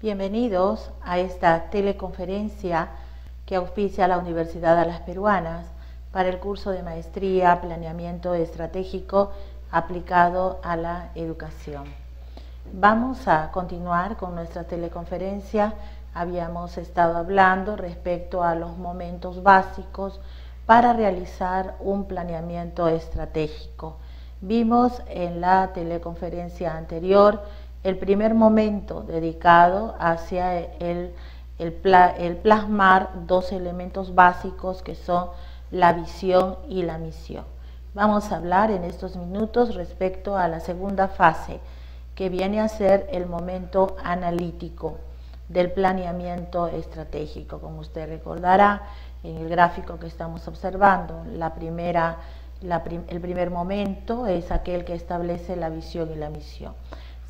Bienvenidos a esta teleconferencia que auspicia la Universidad de las Peruanas para el curso de Maestría Planeamiento Estratégico aplicado a la educación. Vamos a continuar con nuestra teleconferencia. Habíamos estado hablando respecto a los momentos básicos para realizar un planeamiento estratégico. Vimos en la teleconferencia anterior el primer momento dedicado hacia el plasmar dos elementos básicos que son la visión y la misión. Vamos a hablar en estos minutos respecto a la segunda fase, que viene a ser el momento analítico del planeamiento estratégico. Como usted recordará, en el gráfico que estamos observando, el primer momento es aquel que establece la visión y la misión.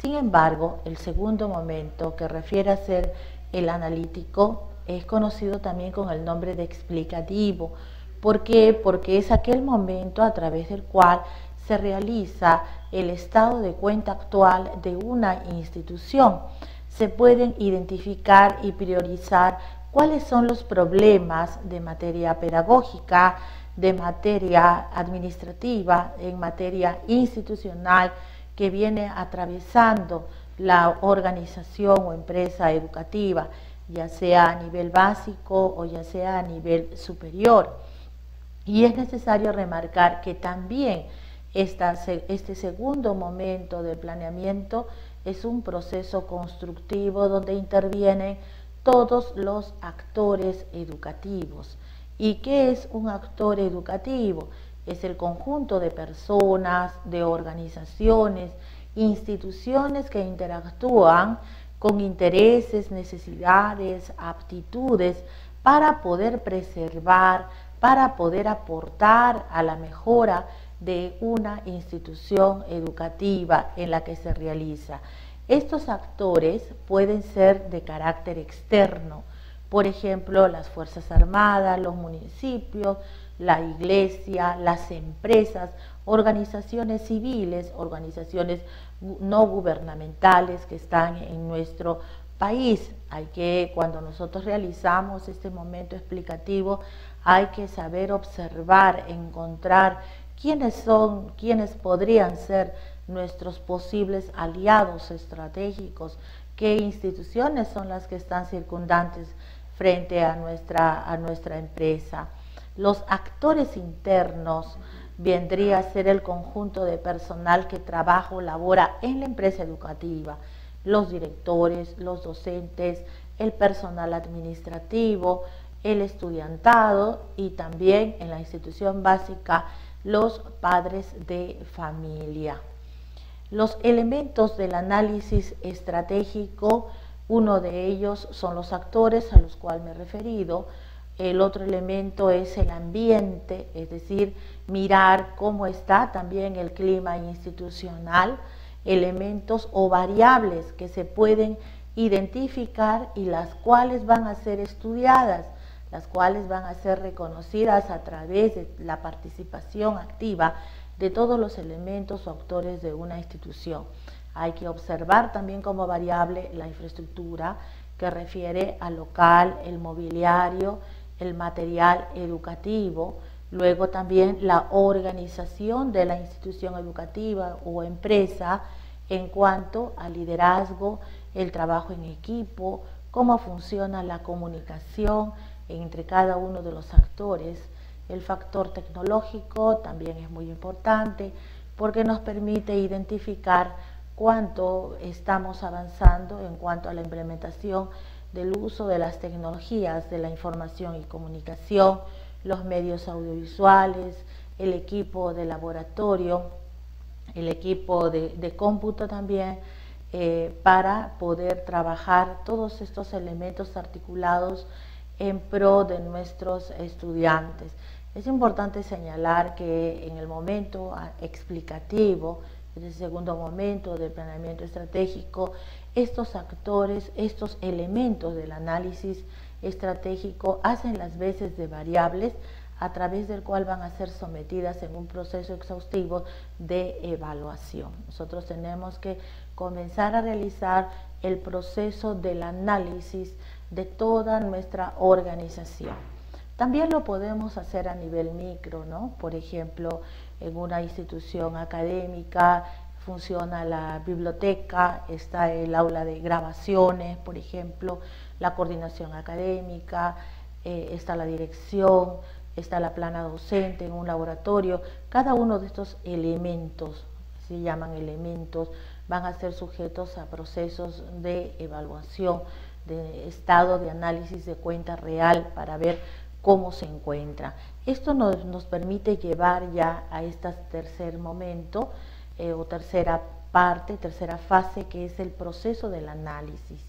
Sin embargo, el segundo momento, que refiere a ser el analítico, es conocido también con el nombre de explicativo. ¿Por qué? Porque es aquel momento a través del cual se realiza el estado de cuenta actual de una institución. Se pueden identificar y priorizar cuáles son los problemas de materia pedagógica, de materia administrativa, en materia institucional, que viene atravesando la organización o empresa educativa, ya sea a nivel básico o ya sea a nivel superior. Y es necesario remarcar que también este segundo momento del planeamiento es un proceso constructivo donde intervienen todos los actores educativos. ¿Y qué es un actor educativo? Es el conjunto de personas, de organizaciones, instituciones que interactúan con intereses, necesidades, aptitudes para poder preservar, para poder aportar a la mejora de una institución educativa en la que se realiza. Estos actores pueden ser de carácter externo, por ejemplo, las Fuerzas Armadas, los municipios, la iglesia, las empresas, organizaciones civiles, organizaciones no gubernamentales que están en nuestro país. Cuando nosotros realizamos este momento explicativo, hay que saber observar, encontrar quiénes podrían ser nuestros posibles aliados estratégicos, qué instituciones son las que están circundantes frente a nuestra empresa. Los actores internos vendría a ser el conjunto de personal que trabaja o labora en la empresa educativa, los directores, los docentes, el personal administrativo, el estudiantado y también en la institución básica los padres de familia. Los elementos del análisis estratégico, uno de ellos son los actores a los cuales me he referido. El otro elemento es el ambiente, es decir, mirar cómo está también el clima institucional, elementos o variables que se pueden identificar y las cuales van a ser estudiadas, las cuales van a ser reconocidas a través de la participación activa de todos los elementos o actores de una institución. Hay que observar también como variable la infraestructura, que refiere al local, el mobiliario, el material educativo, luego también la organización de la institución educativa o empresa en cuanto al liderazgo, el trabajo en equipo, cómo funciona la comunicación entre cada uno de los actores. El factor tecnológico también es muy importante porque nos permite identificar cuánto estamos avanzando en cuanto a la implementación del uso de las tecnologías de la información y comunicación, los medios audiovisuales, el equipo de laboratorio, el equipo de cómputo también, para poder trabajar todos estos elementos articulados en pro de nuestros estudiantes. Es importante señalar que en el momento explicativo, en el segundo momento del planeamiento estratégico, estos actores, estos elementos del análisis estratégico hacen las veces de variables a través del cual van a ser sometidas en un proceso exhaustivo de evaluación. Nosotros tenemos que comenzar a realizar el proceso del análisis de toda nuestra organización. También lo podemos hacer a nivel micro, ¿no? Por ejemplo, en una institución académica funciona la biblioteca, está el aula de grabaciones, por ejemplo, la coordinación académica, está la dirección, está la plana docente en un laboratorio. Cada uno de estos elementos, se llaman elementos, van a ser sujetos a procesos de evaluación, de estado de análisis de cuenta real para ver cómo se encuentra. Esto nos permite llevar ya a este tercer momento o tercera parte, tercera fase, que es el proceso del análisis,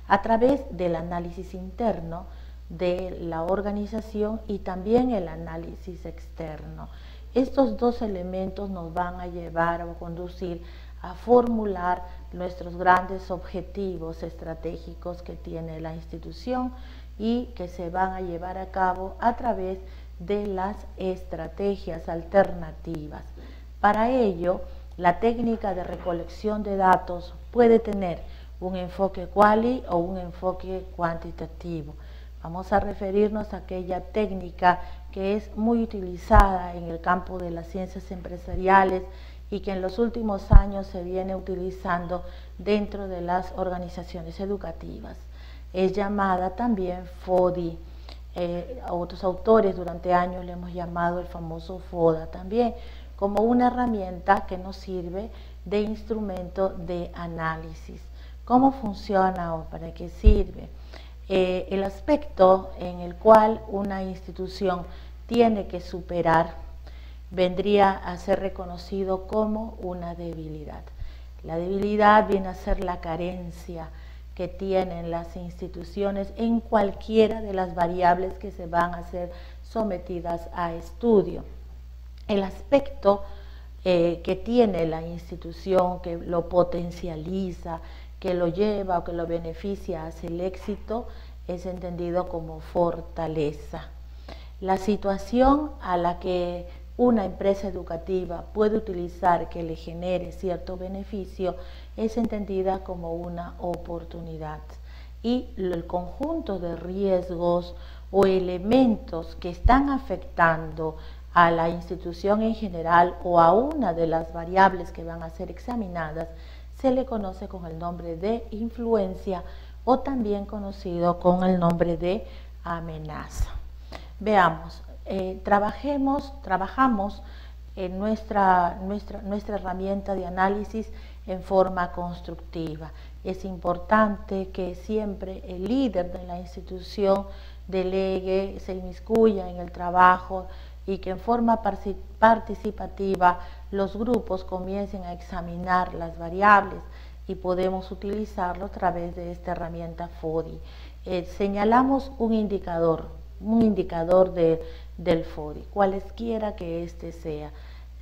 a través del análisis interno de la organización y también el análisis externo. Estos dos elementos nos van a llevar o conducir a formular nuestros grandes objetivos estratégicos que tiene la institución y que se van a llevar a cabo a través de las estrategias alternativas. Para ello, la técnica de recolección de datos puede tener un enfoque quali o un enfoque cuantitativo. Vamos a referirnos a aquella técnica que es muy utilizada en el campo de las ciencias empresariales y que en los últimos años se viene utilizando dentro de las organizaciones educativas. Es llamada también FODI. A otros autores durante años le hemos llamado el famoso FODA también, como una herramienta que nos sirve de instrumento de análisis. ¿Cómo funciona o para qué sirve? El aspecto en el cual una institución tiene que superar vendría a ser reconocido como una debilidad. La debilidad viene a ser la carencia que tienen las instituciones en cualquiera de las variables que se van a ser sometidas a estudio. El aspecto que tiene la institución, que lo potencializa, que lo lleva o que lo beneficia hacia el éxito, es entendido como fortaleza. La situación a la que una empresa educativa puede utilizar que le genere cierto beneficio es entendida como una oportunidad, y el conjunto de riesgos o elementos que están afectando a la institución en general o a una de las variables que van a ser examinadas se le conoce con el nombre de influencia o también conocido con el nombre de amenaza. Veamos, trabajamos en nuestra herramienta de análisis en forma constructiva. Es importante que siempre el líder de la institución delegue, se inmiscuya en el trabajo y que en forma participativa los grupos comiencen a examinar las variables y podemos utilizarlo a través de esta herramienta FODI. Señalamos un indicador del FODI, cualesquiera que éste sea.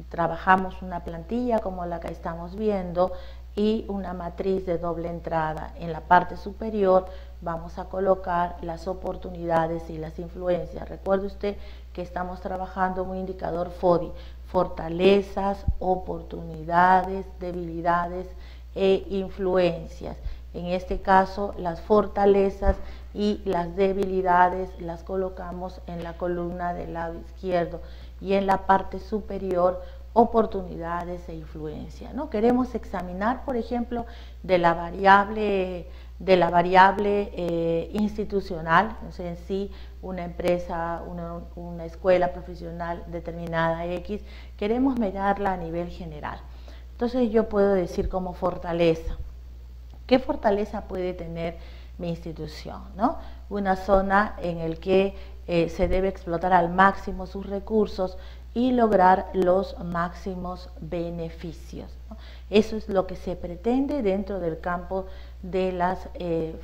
Trabajamos una plantilla como la que estamos viendo y una matriz de doble entrada. En la parte superior vamos a colocar las oportunidades y las influencias. Recuerde usted que estamos trabajando un indicador FODI, fortalezas, oportunidades, debilidades e influencias. En este caso, las fortalezas y las debilidades las colocamos en la columna del lado izquierdo y en la parte superior oportunidades e influencia, ¿no? Queremos examinar, por ejemplo, de la variable institucional, o sea, en sí, una empresa, una escuela profesional determinada X, queremos mirarla a nivel general. Entonces yo puedo decir como fortaleza, ¿qué fortaleza puede tener mi institución, ¿no? Una zona en la que se debe explotar al máximo sus recursos y lograr los máximos beneficios, ¿no? Eso es lo que se pretende dentro del campo de las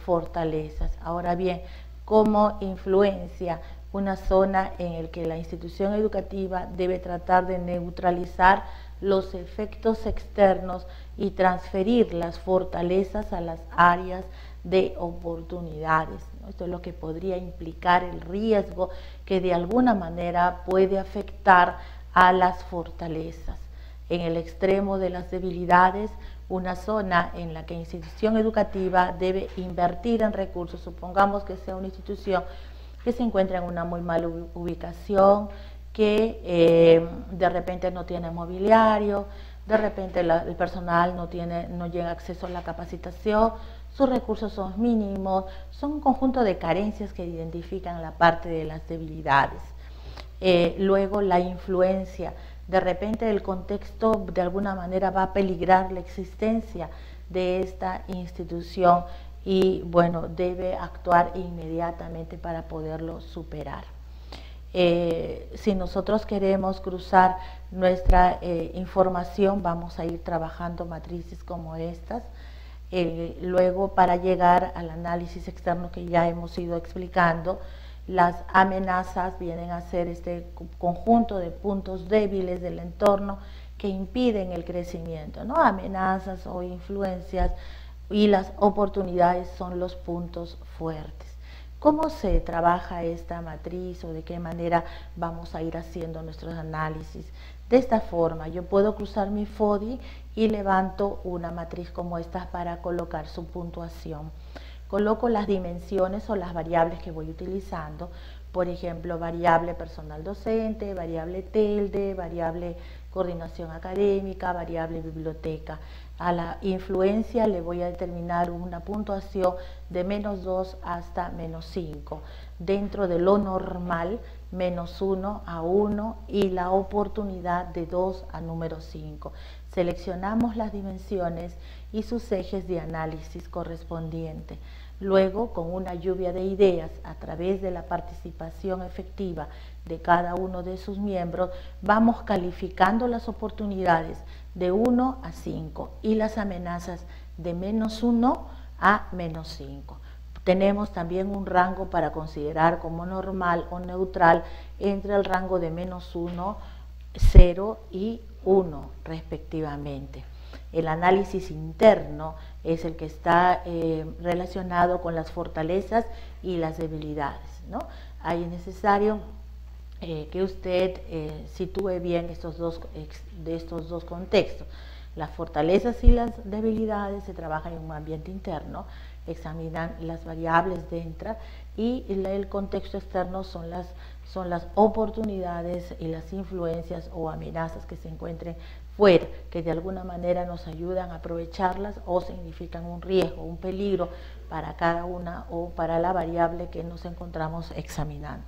fortalezas. Ahora bien, como influencia, una zona en la que la institución educativa debe tratar de neutralizar los efectos externos y transferir las fortalezas a las áreas de oportunidades, ¿no? Esto es lo que podría implicar el riesgo que de alguna manera puede afectar a las fortalezas. En el extremo de las debilidades, una zona en la que la institución educativa debe invertir en recursos. Supongamos que sea una institución que se encuentra en una muy mala ubicación, que de repente no tiene mobiliario, de repente el personal no llega acceso a la capacitación, sus recursos son mínimos, son un conjunto de carencias que identifican la parte de las debilidades. Luego la influencia, de repente el contexto de alguna manera va a peligrar la existencia de esta institución y bueno, debe actuar inmediatamente para poderlo superar. Si nosotros queremos cruzar nuestra información, vamos a ir trabajando matrices como estas. Luego, para llegar al análisis externo que ya hemos ido explicando, las amenazas vienen a ser este conjunto de puntos débiles del entorno que impiden el crecimiento, ¿no? Amenazas o influencias, y las oportunidades son los puntos fuertes. ¿Cómo se trabaja esta matriz o de qué manera vamos a ir haciendo nuestros análisis? De esta forma, yo puedo cruzar mi FODI y levanto una matriz como esta para colocar su puntuación. Coloco las dimensiones o las variables que voy utilizando, por ejemplo, variable personal docente, variable TELDE, variable coordinación académica, variable biblioteca. A la influencia le voy a determinar una puntuación de -2 hasta -5. Dentro de lo normal, -1 a 1 y la oportunidad de 2 a número 5. Seleccionamos las dimensiones y sus ejes de análisis correspondientes. Luego, con una lluvia de ideas a través de la participación efectiva de cada uno de sus miembros, vamos calificando las oportunidades de 1 a 5 y las amenazas de -1 a -5. Tenemos también un rango para considerar como normal o neutral entre el rango de -1, 0 y 1 respectivamente. El análisis interno es el que está relacionado con las fortalezas y las debilidades, ¿no? Ahí es necesario que usted sitúe bien estos dos contextos. Las fortalezas y las debilidades se trabajan en un ambiente interno, examinan las variables dentro, y el contexto externo son las oportunidades y las influencias o amenazas que se encuentren fuera, que de alguna manera nos ayudan a aprovecharlas o significan un riesgo, un peligro para cada una o para la variable que nos encontramos examinando.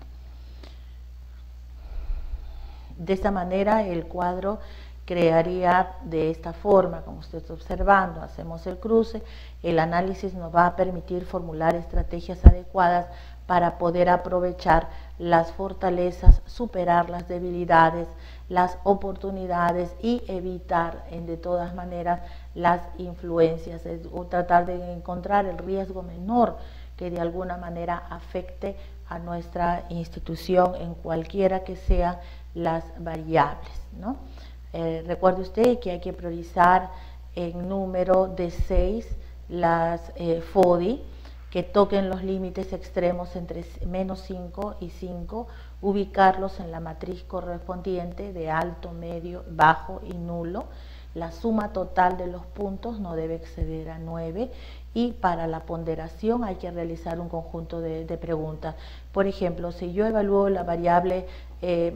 De esta manera el cuadro crearía de esta forma, como usted está observando. Hacemos el cruce, el análisis nos va a permitir formular estrategias adecuadas para poder aprovechar las fortalezas, superar las debilidades, las oportunidades y evitar de todas maneras las influencias, o tratar de encontrar el riesgo menor que de alguna manera afecte a nuestra institución en cualquiera que sean las variables, ¿no? Recuerde usted que hay que priorizar en número de 6 las FODI que toquen los límites extremos entre -5 y 5, ubicarlos en la matriz correspondiente de alto, medio, bajo y nulo. La suma total de los puntos no debe exceder a 9, y para la ponderación hay que realizar un conjunto de preguntas. Por ejemplo, si yo evalúo la variable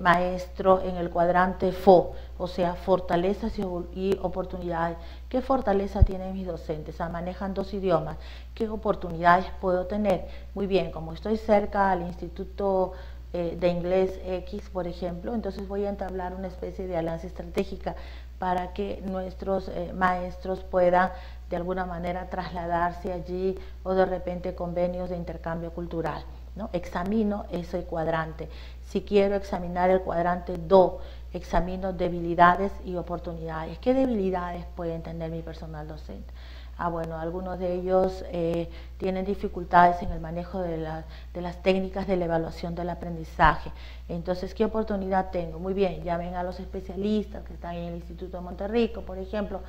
maestro en el cuadrante FO, o sea, fortalezas y oportunidades, ¿qué fortaleza tienen mis docentes? Manejan 2 idiomas, ¿qué oportunidades puedo tener? Muy bien, como estoy cerca al Instituto de Inglés X, por ejemplo, entonces voy a entablar una especie de alianza estratégica para que nuestros maestros puedan de alguna manera trasladarse allí, o de repente convenios de intercambio cultural, ¿no? Examino ese cuadrante. Si quiero examinar el cuadrante DO, examino debilidades y oportunidades. ¿Qué debilidades pueden tener mi personal docente? Bueno, algunos de ellos tienen dificultades en el manejo de las técnicas de la evaluación del aprendizaje. Entonces, ¿qué oportunidad tengo? Muy bien, llamen a los especialistas que están en el Instituto de Monterrico, por ejemplo,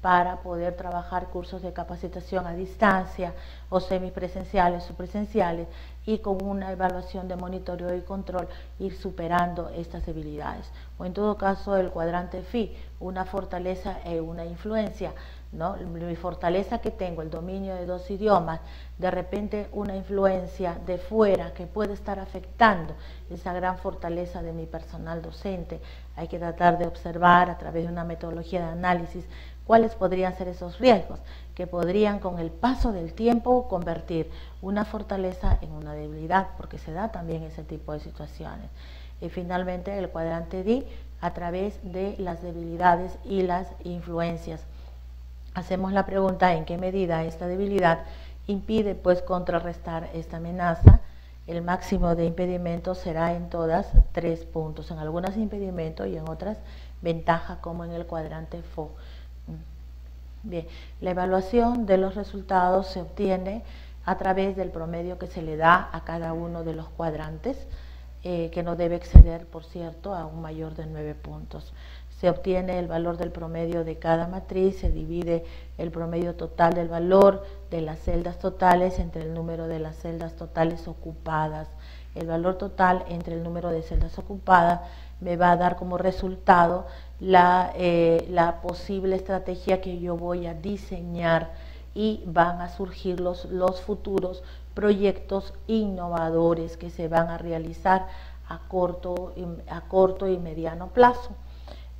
para poder trabajar cursos de capacitación a distancia o semipresenciales o presenciales, y con una evaluación de monitoreo y control ir superando estas debilidades. O en todo caso el cuadrante FI, una fortaleza e una influencia. ¿no? Mi fortaleza que tengo, el dominio de 2 idiomas, de repente una influencia de fuera que puede estar afectando esa gran fortaleza de mi personal docente. Hay que tratar de observar a través de una metodología de análisis cuáles podrían ser esos riesgos que podrían con el paso del tiempo convertir una fortaleza en una debilidad, porque se da también ese tipo de situaciones. Y finalmente el cuadrante D, a través de las debilidades y las influencias. Hacemos la pregunta en qué medida esta debilidad impide pues contrarrestar esta amenaza. El máximo de impedimento será en todas 3 puntos, en algunas impedimento y en otras ventaja, como en el cuadrante FO. Bien, la evaluación de los resultados se obtiene a través del promedio que se le da a cada uno de los cuadrantes, que no debe exceder, por cierto, a un mayor de 9 puntos. Se obtiene el valor del promedio de cada matriz, se divide el promedio total del valor de las celdas totales entre el número de las celdas totales ocupadas. El valor total entre el número de celdas ocupadas me va a dar como resultado la posible estrategia que yo voy a diseñar, y van a surgir los futuros proyectos innovadores que se van a realizar a corto y mediano plazo.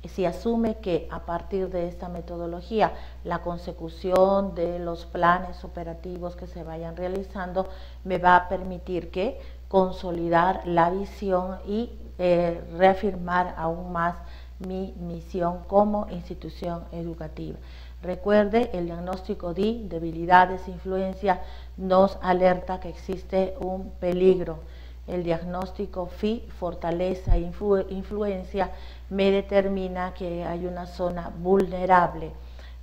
Si asume que a partir de esta metodología la consecución de los planes operativos que se vayan realizando me va a permitir que consolidar la visión y reafirmar aún más mi misión como institución educativa. Recuerde, el diagnóstico D, debilidades, influencia, nos alerta que existe un peligro. El diagnóstico FI, fortaleza e influencia, me determina que hay una zona vulnerable.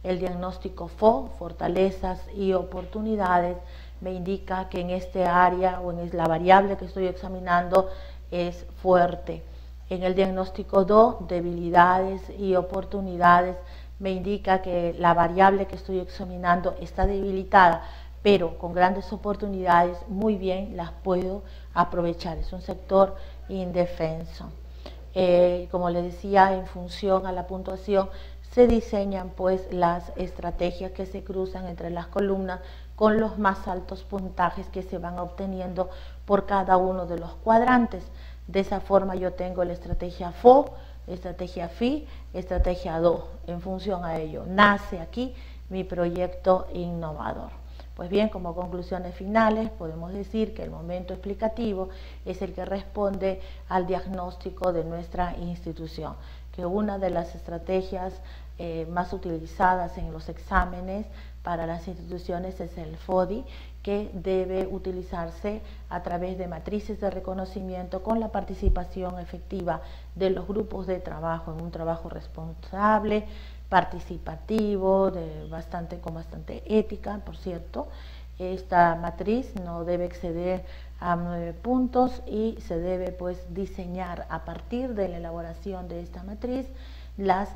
El diagnóstico FO, fortalezas y oportunidades, me indica que en este área o en la variable que estoy examinando es fuerte. En el diagnóstico DO, debilidades y oportunidades, me indica que la variable que estoy examinando está debilitada, pero con grandes oportunidades muy bien las puedo aprovechar. Es un sector indefenso. Como le decía, en función a la puntuación se diseñan pues las estrategias que se cruzan entre las columnas con los más altos puntajes que se van obteniendo por cada uno de los cuadrantes. De esa forma yo tengo la estrategia FO, estrategia FI, estrategia DO. En función a ello nace aquí mi proyecto innovador. Pues bien, como conclusiones finales podemos decir que el momento explicativo es el que responde al diagnóstico de nuestra institución, que una de las estrategias más utilizadas en los exámenes para las instituciones es el FODI, que debe utilizarse a través de matrices de reconocimiento con la participación efectiva de los grupos de trabajo en un trabajo responsable, participativo, con bastante ética, por cierto. Esta matriz no debe exceder a 9 puntos y se debe pues diseñar a partir de la elaboración de esta matriz las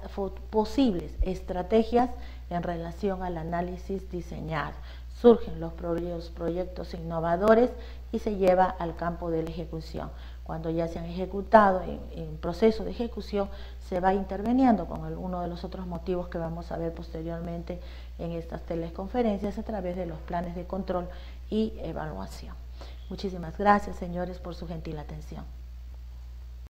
posibles estrategias en relación al análisis diseñado. Surgen los proyectos innovadores y se lleva al campo de la ejecución. Cuando ya se han ejecutado en proceso de ejecución, se va interviniendo con uno de los otros motivos que vamos a ver posteriormente en estas teleconferencias a través de los planes de control y evaluación. Muchísimas gracias, señores, por su gentil atención.